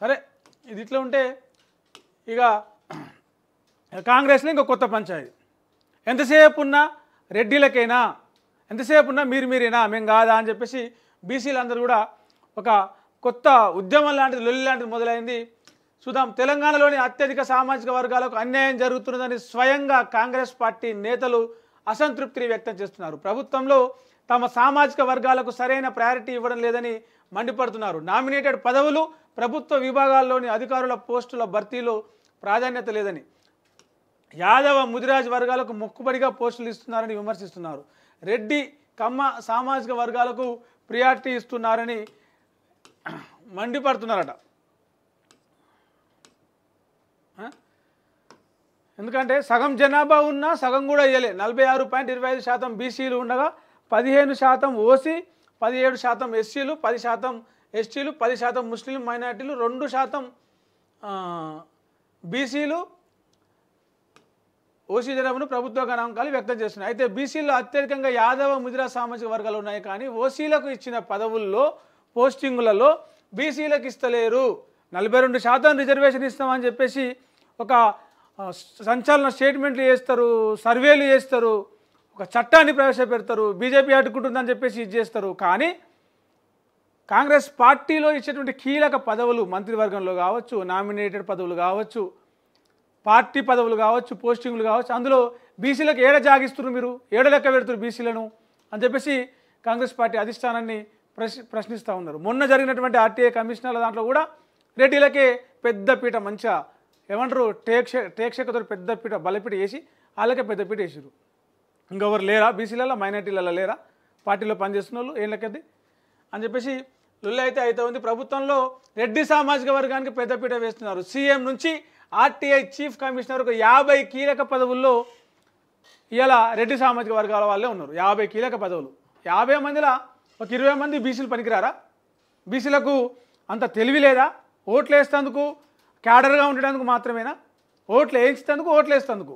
సరే ఇది ఇట్లా ఉంటే ఇక కాంగ్రెస్లో ఇంకో కొత్త పంచాయతీ. ఎంతసేపు ఉన్నా రెడ్డిలకైనా, ఎంతసేపు ఉన్నా మీరేనా మేము కాదా అని చెప్పేసి బీసీలు అందరూ కూడా ఒక కొత్త ఉద్యమం లాంటిది, లొల్లి లాంటిది మొదలైంది. చూద్దాం. తెలంగాణలోని అత్యధిక సామాజిక వర్గాలకు అన్యాయం జరుగుతున్నదని స్వయంగా కాంగ్రెస్ పార్టీ నేతలు అసంతృప్తిని వ్యక్తం చేస్తున్నారు. ప్రభుత్వంలో తమ సామాజిక వర్గాలకు సరైన ప్రయారిటీ ఇవ్వడం లేదని మండిపడుతున్నారు. నామినేటెడ్ పదవులు, ప్రభుత్వ విభాగాల్లోని అధికారుల పోస్టుల భర్తీలో ప్రాధాన్యత లేదని, యాదవ ముదిరాజ్ వర్గాలకు మొక్కుబడిగా పోస్టులు ఇస్తున్నారని విమర్శిస్తున్నారు. రెడ్డి కమ్మ సామాజిక వర్గాలకు ప్రియారిటీ ఇస్తున్నారని మండిపడుతున్నారట. ఎందుకంటే సగం జనాభా ఉన్నా సగం కూడా ఇవ్వలే. 46.25% బీసీలు ఉండగా 15% ఓసీ, 17% ఎస్సీలు, 10% ఎస్టీలు, 10% ముస్లిం మైనార్టీలు, 2% బీసీలు ఓసీ జనాభాను ప్రభుత్వ గణాంకాలు వ్యక్తం చేస్తున్నాయి. అయితే బీసీల్లో అత్యధికంగా యాదవ ముదిరా సామాజిక వర్గాలు ఉన్నాయి. కానీ ఓసీలకు ఇచ్చిన పదవుల్లో పోస్టింగులలో బీసీలకు ఇస్తలేరు. 42% రిజర్వేషన్ ఇస్తామని చెప్పేసి ఒక సంచలన స్టేట్మెంట్లు చేస్తారు, సర్వేలు చేస్తారు, ఒక చట్టాన్ని ప్రవేశపెడతారు, బీజేపీ అడ్డుకుంటుందని చెప్పేసి ఇది చేస్తారు. కానీ కాంగ్రెస్ పార్టీలో ఇచ్చేటువంటి కీలక పదవులు, మంత్రివర్గంలో కావచ్చు, నామినేటెడ్ పదవులు కావచ్చు, పార్టీ పదవులు కావచ్చు, పోస్టింగ్లు కావచ్చు, అందులో బీసీలకు ఏడ జాగిస్తున్నారు, మీరు ఏడ లెక్క పెడుతున్నారు బీసీలను అని చెప్పేసి కాంగ్రెస్ పార్టీ అధిష్టానాన్ని ప్రశ్నిస్తూ ఉన్నారు. మొన్న జరిగినటువంటి ఆర్టీఐ కమిషనర్ల దాంట్లో కూడా రెడ్డిలకే పెద్దపీట, మంచిగా ఏమంటారు టేక్షకతో పెద్దపీట బలపీట వేసి వాళ్ళకే పెద్దపీట వేసారు. ఇంకెవరు లేరా బీసీలలో, మైనార్టీలలో లేరా పార్టీలో పనిచేస్తున్న వాళ్ళు ఏం లెక్కది అని చెప్పేసి లొల్లి అయితే ఉంది. ప్రభుత్వంలో రెడ్డి సామాజిక వర్గానికి పెద్దపీట వేస్తున్నారు. సీఎం నుంచి ఆర్టీఐ చీఫ్ కమిషనర్ 50 కీలక పదవుల్లో ఇలా రెడ్డి సామాజిక వర్గాల వాళ్ళే ఉన్నారు. 50 కీలక పదవులు. 50 మందిలో ఒక 20 మంది బీసీలు పనికిరారా? బీసీలకు అంత తెలివి లేదా? ఓట్లు వేస్తేందుకు, క్యాడర్గా ఉండడానికి మాత్రమేనా? ఓట్లు వేయించేందుకు, ఓట్లు వేస్తేందుకు.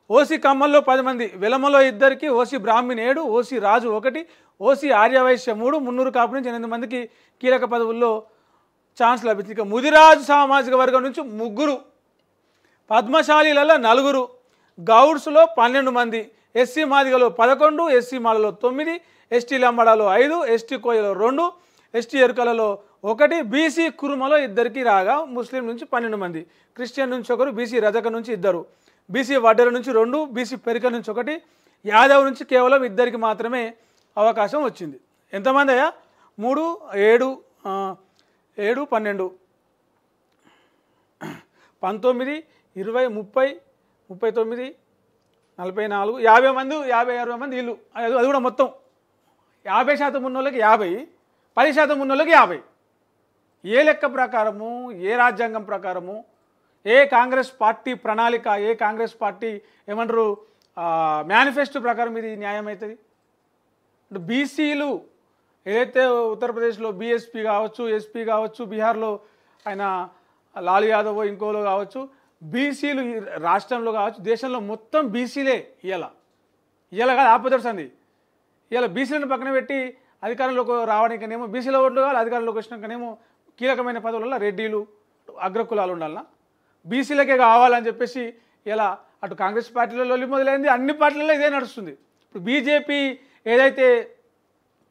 ఓసీ కమ్మల్లో 10 మంది, వెలమలో 2, ఓసీ బ్రాహ్మణ్ 7, ఓసీ రాజు 1, ఓసీ ఆర్యవైశ్య 3, మున్నూరు కాపు నుంచి 8 మందికి కీలక పదవుల్లో ఛాన్స్ లభించింది. ఇక ముదిరాజు సామాజిక వర్గం నుంచి 3, పద్మశాలీలలో 4, గౌడ్స్లో 12 మంది, ఎస్సీ మాదిగలో 11, ఎస్సీ మాలలో 9, ఎస్టీ లంబడాలో 5, ఎస్టీ కోయలో 2, ఎస్టీ ఎరుకలలో 1, బీసీ కురుమలో 2 రాగా ముస్లిం నుంచి 12 మంది, క్రిస్టియన్ నుంచి 1, బీసీ రజక నుంచి 2, బీసీ వడ్డెర నుంచి 2, బీసీ పెరిక నుంచి 1, యాదవ్ నుంచి కేవలం 2 మాత్రమే అవకాశం వచ్చింది. ఎంతమంది అయ్యా? 3, 7, 7, 12, 19, 20, 30, 39, 44, 50 మంది, 50-60 మంది వీళ్ళు. అది కూడా మొత్తం 50% ఉన్నోళ్ళకి 50, 10% ఉన్నోళ్ళకి 50. ఏ లెక్క ప్రకారము, ఏ రాజ్యాంగం ప్రకారము, ఏ కాంగ్రెస్ పార్టీ ప్రణాళిక, ఏ కాంగ్రెస్ పార్టీ ఏమంటారు మేనిఫెస్టో ప్రకారం ఇది న్యాయం అవుతుంది? అంటే బీసీలు ఏదైతే ఉత్తరప్రదేశ్లో బీఎస్పీ కావచ్చు, ఎస్పీ కావచ్చు, బీహార్లో ఆయన లాలూ యాదవ్ ఇంకోలో కావచ్చు, బీసీలు రాష్ట్రంలో కావచ్చు, దేశంలో మొత్తం బీసీలే ఇవాళ కాదు ఆపోజిట్స్ అంది. ఇవాళ బీసీలను పక్కన పెట్టి అధికారంలోకి రావడానికనేమో బీసీల ఓట్లు కావాలి, అధికారంలోకి వచ్చినాకనేమో కీలకమైన పదవులలో రెడ్డిలు అగ్రకులాలు ఉండాలన్నా, బీసీలకే కావాలని చెప్పేసి ఇలా అటు కాంగ్రెస్ పార్టీలో లొల్లి మొదలైంది. అన్ని పార్టీలలో ఇదే నడుస్తుంది. ఇప్పుడు బీజేపీ ఏదైతే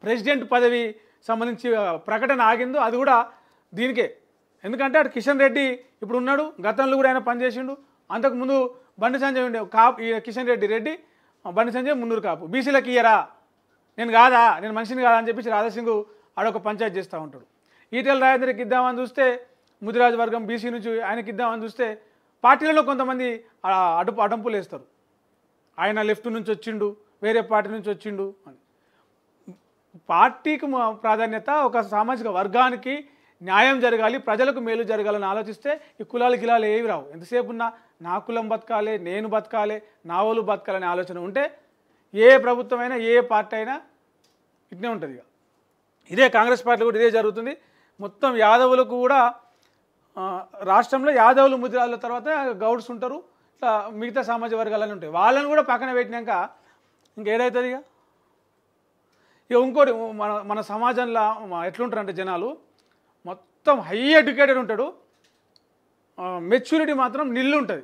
ప్రెసిడెంట్ పదవి సంబంధించి ప్రకటన ఆగిందో అది కూడా దీనికే. ఎందుకంటే అటు కిషన్ రెడ్డి ఇప్పుడు ఉన్నాడు, గతంలో కూడా ఆయన పనిచేసిండు. అంతకుముందు బండి సంజయ్ ఉండే కాపు, ఈ కిషన్ రెడ్డి, బండి సంజయ్ మున్నూరు కాపు. బీసీలకు ఇయ్యరా, నేను కాదా, నేను మనిషిని కాదా అని చెప్పేసి రాధాసింగ్ ఆడొక పంచాయతీ చేస్తూ ఉంటాడు. ఈటెల రాజేంద్రకి ఇద్దామని చూస్తే ముదిరాజు వర్గం బీసీ నుంచి ఆయనకి ఇద్దామని చూస్తే పార్టీలలో కొంతమంది అడంపులు వేస్తారు. ఆయన లెఫ్ట్ నుంచి వచ్చిండు, వేరే పార్టీ నుంచి వచ్చిండు అని. పార్టీకి ప్రాధాన్యత, ఒక సామాజిక వర్గానికి న్యాయం జరగాలి, ప్రజలకు మేలు జరగాలని ఆలోచిస్తే ఈ కులాలు గిలాలు ఏవి రావు. ఎంతసేపు ఉన్నా నా కులం బతకాలి, నేను బతకాలి, నా వాళ్ళు బతకాలనే ఆలోచన ఉంటే ఏ ప్రభుత్వమైనా, ఏ పార్టీ అయినా ఇట్నే ఉంటుంది. ఇదే కాంగ్రెస్ పార్టీ కూడా ఇదే జరుగుతుంది. మొత్తం యాదవులకు కూడా రాష్ట్రంలో యాదవులు ముదిరాజుల తర్వాత గౌడ్స్ ఉంటారు, ఇట్లా మిగతా సామాజిక వర్గాలని ఉంటాయి. వాళ్ళని కూడా పక్కన పెట్టినాక ఇంకేదవుతుంది? ఇక ఇంకోటి మన సమాజంలో ఎట్లుంటారంటే జనాలు మొత్తం హై ఎడ్యుకేటెడ్ ఉంటాడు, మెచ్యూరిటీ మాత్రం నిల్లు ఉంటుంది.